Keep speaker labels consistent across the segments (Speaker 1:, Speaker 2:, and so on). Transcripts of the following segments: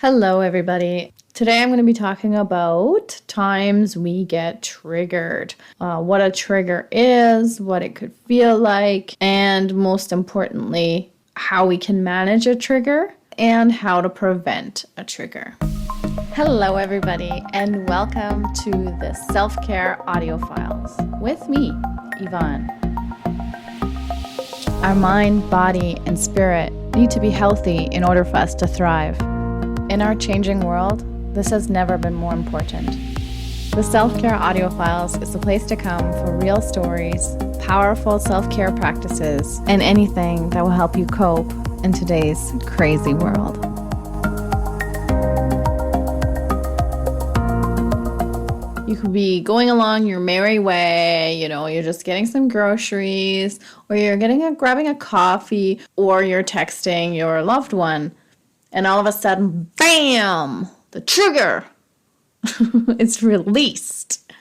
Speaker 1: Hello, everybody. Today I'm going to be talking about times we get triggered, what a trigger is, what it could feel like, and most importantly, how we can manage a trigger and how to prevent a trigger. Hello, everybody, and welcome to the Self-Care Audio Files with me, Yvonne. Our mind, body, and spirit need to be healthy in order for us to thrive. In our changing world, this has never been more important. The Self-Care Audio Files is the place to come for real stories, powerful self-care practices, and anything that will help you cope in today's crazy world. You could be going along your merry way, you're just getting some groceries, or you're grabbing a coffee, or you're texting your loved one. And all of a sudden, bam, the trigger is released.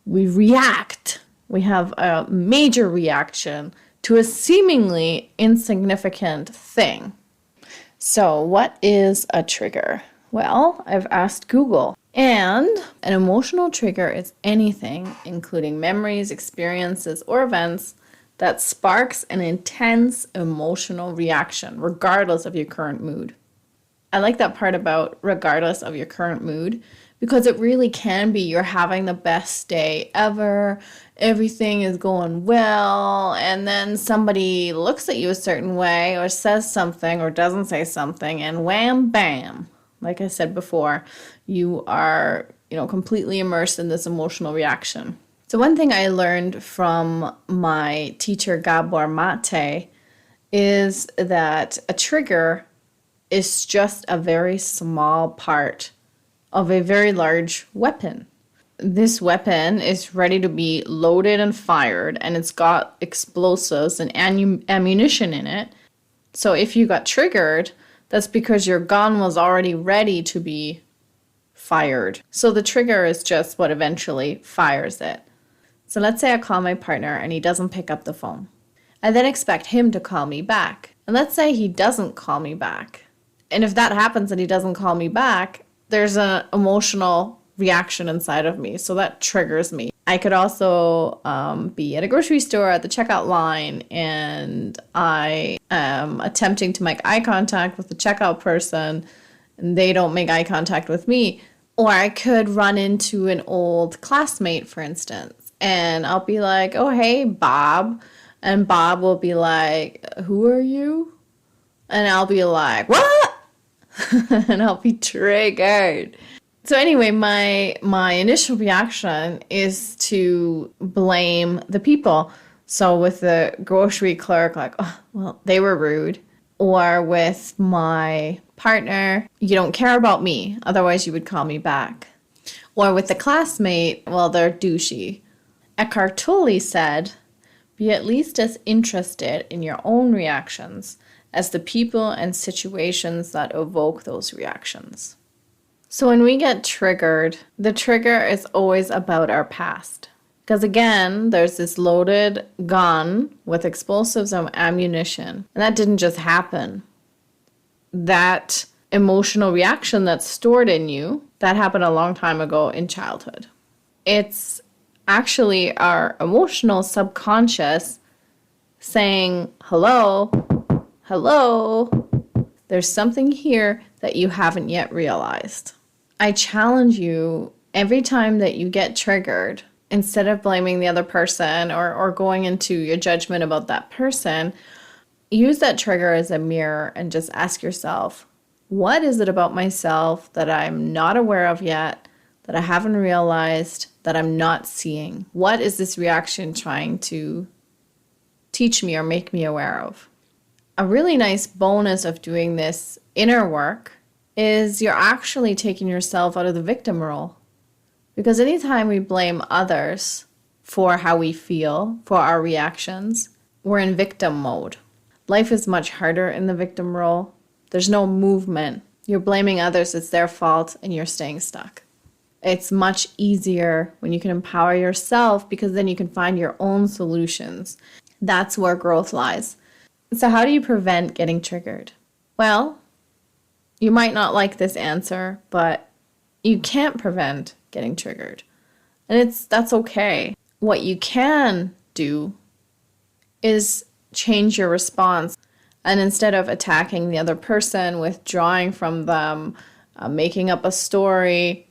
Speaker 1: We react. We have a major reaction to a seemingly insignificant thing. So what is a trigger? Well, I've asked Google. And an emotional trigger is anything, including memories, experiences, or events, that sparks an intense emotional reaction, regardless of your current mood. I like that part about regardless of your current mood, because it really can be you're having the best day ever, everything is going well, and then somebody looks at you a certain way or says something or doesn't say something, and wham, bam. Like I said before, you are, completely immersed in this emotional reaction. So one thing I learned from my teacher, Gabor Mate, is that a trigger is just a very small part of a very large weapon. This weapon is ready to be loaded and fired, and it's got explosives and ammunition in it. So if you got triggered, that's because your gun was already ready to be fired. So the trigger is just what eventually fires it. So let's say I call my partner and he doesn't pick up the phone. I then expect him to call me back. And let's say he doesn't call me back. And if that happens and he doesn't call me back, there's an emotional reaction inside of me. So that triggers me. I could also be at a grocery store at the checkout line, and I am attempting to make eye contact with the checkout person and they don't make eye contact with me. Or I could run into an old classmate, for instance, and I'll be like, oh, hey, Bob. And Bob will be like, who are you? And I'll be like, what? And I'll be triggered. So anyway, my initial reaction is to blame the people. So with the grocery clerk, like, oh, well, they were rude. Or with my partner, you don't care about me, otherwise you would call me back. Or with the classmate, well, they're douchey. Eckhart Tolle said, be at least as interested in your own reactions as the people and situations that evoke those reactions. So when we get triggered, the trigger is always about our past. Because again, there's this loaded gun with explosives and ammunition. And that didn't just happen. That emotional reaction that's stored in you, that happened a long time ago in childhood. It's actually our emotional subconscious saying, hello, there's something here that you haven't yet realized. I challenge you, every time that you get triggered, instead of blaming the other person or going into your judgment about that person, use that trigger as a mirror and just ask yourself, what is it about myself that I'm not aware of yet, that I haven't realized, that I'm not seeing? What is this reaction trying to teach me or make me aware of? A really nice bonus of doing this inner work is you're actually taking yourself out of the victim role. Because anytime we blame others for how we feel, for our reactions, we're in victim mode. Life is much harder in the victim role. There's no movement. You're blaming others, it's their fault, and you're staying stuck. It's much easier when you can empower yourself, because then you can find your own solutions. That's where growth lies. So how do you prevent getting triggered? Well, You might not like this answer, but you can't prevent getting triggered. And that's okay. What you can do is change your response. And instead of attacking the other person, withdrawing from them, making up a story,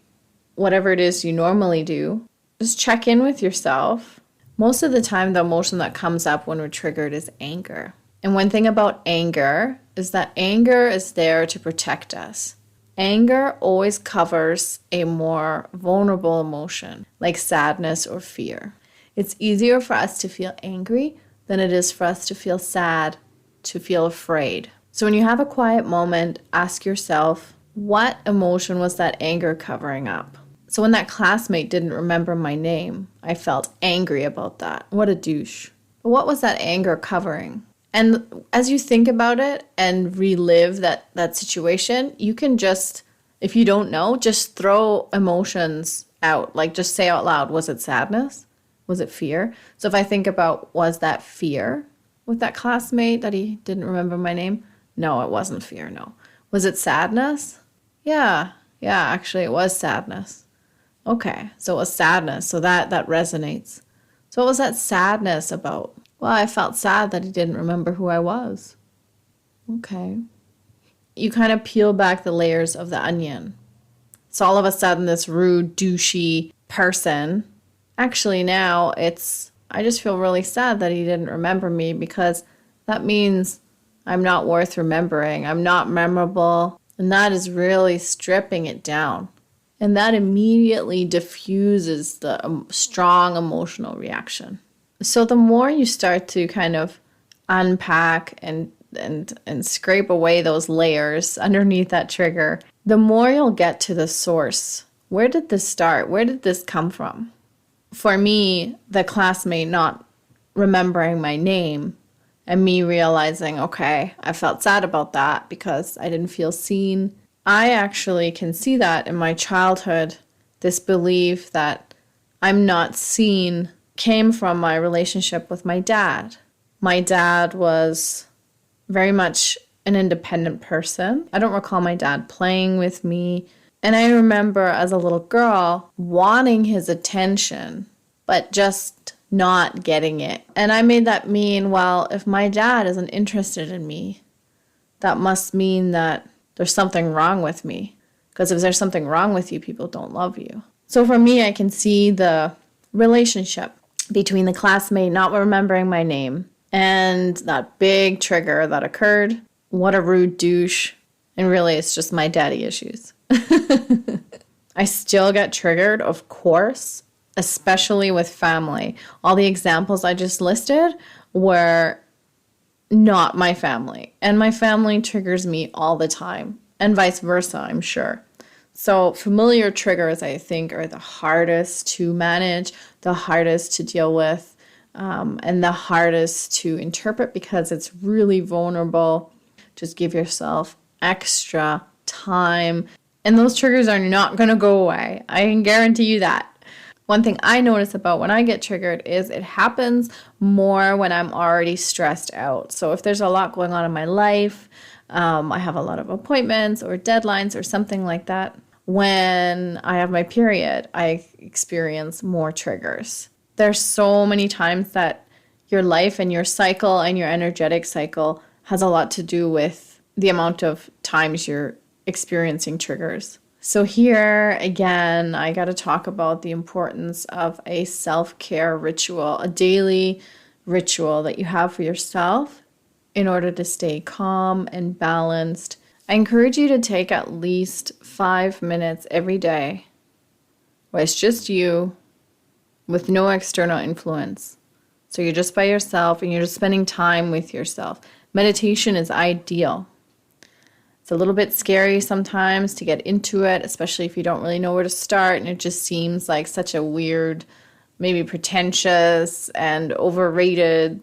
Speaker 1: whatever it is you normally do, just check in with yourself. Most of the time, the emotion that comes up when we're triggered is anger. And one thing about anger is that anger is there to protect us. Anger always covers a more vulnerable emotion, like sadness or fear. It's easier for us to feel angry than it is for us to feel sad, to feel afraid. So when you have a quiet moment, ask yourself, what emotion was that anger covering up? So when that classmate didn't remember my name, I felt angry about that. What a douche. But what was that anger covering? And as you think about it and relive that situation, you can just, if you don't know, just throw emotions out. Like just say out loud, was it sadness? Was it fear? So if I think about, was that fear with that classmate that he didn't remember my name? No, it wasn't fear, no. Was it sadness? Yeah, actually it was sadness. Okay, so it was sadness, so that resonates. So what was that sadness about? Well, I felt sad that he didn't remember who I was. Okay. You kind of peel back the layers of the onion. So all of a sudden this rude, douchey person, actually now I just feel really sad that he didn't remember me because that means I'm not worth remembering. I'm not memorable. And that is really stripping it down. And that immediately diffuses the strong emotional reaction. So the more you start to kind of unpack and scrape away those layers underneath that trigger, the more you'll get to the source. Where did this start? Where did this come from? For me, the classmate not remembering my name and me realizing, okay, I felt sad about that because I didn't feel seen. I actually can see that in my childhood, this belief that I'm not seen came from my relationship with my dad. My dad was very much an independent person. I don't recall my dad playing with me. And I remember as a little girl wanting his attention, but just not getting it. And I made that mean, well, if my dad isn't interested in me, that must mean that there's something wrong with me. Because if there's something wrong with you, people don't love you. So for me, I can see the relationship between the classmate not remembering my name and that big trigger that occurred. What a rude douche. And really, it's just my daddy issues. I still get triggered, of course, especially with family. All the examples I just listed were not my family. And my family triggers me all the time. And vice versa, I'm sure. So familiar triggers, I think, are the hardest to manage, the hardest to deal with, and the hardest to interpret because it's really vulnerable. Just give yourself extra time. And those triggers are not going to go away. I can guarantee you that. One thing I notice about when I get triggered is it happens more when I'm already stressed out. So if there's a lot going on in my life, I have a lot of appointments or deadlines or something like that. When I have my period, I experience more triggers. There's so many times that your life and your cycle and your energetic cycle has a lot to do with the amount of times you're experiencing triggers. So here, again, I got to talk about the importance of a self-care ritual, a daily ritual that you have for yourself in order to stay calm and balanced. I encourage you to take at least 5 minutes every day where it's just you with no external influence. So you're just by yourself and you're just spending time with yourself. Meditation is ideal. It's a little bit scary sometimes to get into it, especially if you don't really know where to start and it just seems like such a weird, maybe pretentious and overrated,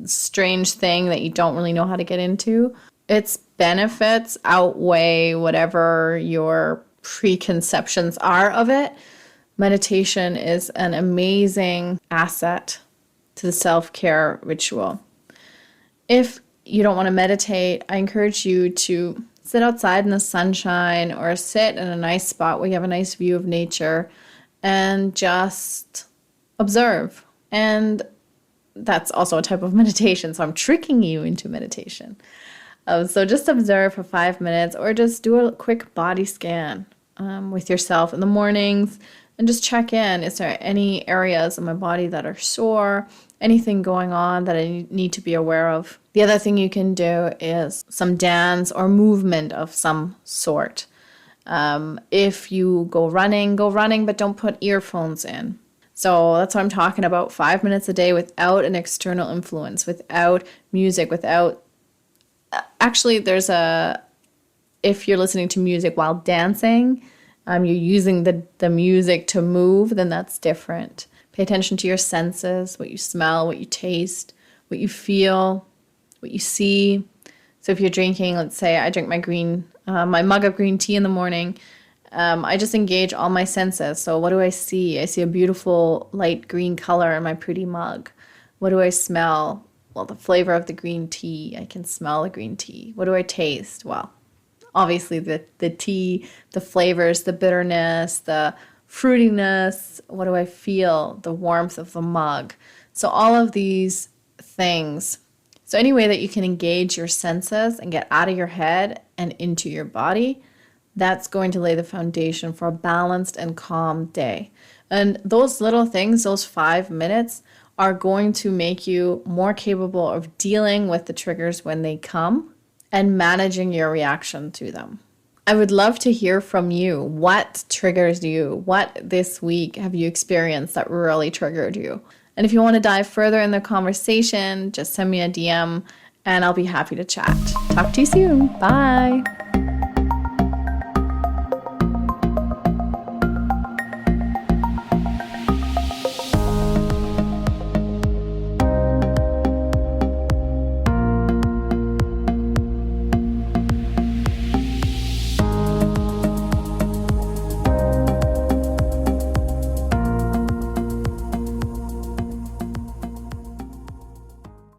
Speaker 1: strange thing that you don't really know how to get into. Its benefits outweigh whatever your preconceptions are of it. Meditation is an amazing asset to the self-care ritual. If you don't want to meditate, I encourage you to sit outside in the sunshine or sit in a nice spot where you have a nice view of nature and just observe. And that's also a type of meditation. So I'm tricking you into meditation. So just observe for 5 minutes or just do a quick body scan with yourself in the mornings and just check in. Is there any areas of my body that are sore? Anything going on that I need to be aware of? The other thing you can do is some dance or movement of some sort. If you go running, but don't put earphones in. So that's what I'm talking about. 5 minutes a day without an external influence, without music, without... Actually, if you're listening to music while dancing, you're using the music to move, then that's different. Pay attention to your senses, what you smell, what you taste, what you feel, what you see. So if you're drinking, let's say I drink my mug of green tea in the morning, I just engage all my senses. So what do I see? I see a beautiful light green color in my pretty mug. What do I smell? Well, the flavor of the green tea. I can smell the green tea. What do I taste? Well, obviously the tea, the flavors, the bitterness, the fruitiness. What do I feel? The warmth of the mug. So all of these things. So any way that you can engage your senses and get out of your head and into your body, that's going to lay the foundation for a balanced and calm day. And those little things, those 5 minutes, are going to make you more capable of dealing with the triggers when they come and managing your reaction to them. I would love to hear from you. What triggers you? What this week have you experienced that really triggered you? And if you want to dive further in the conversation, just send me a DM and I'll be happy to chat. Talk to you soon. Bye.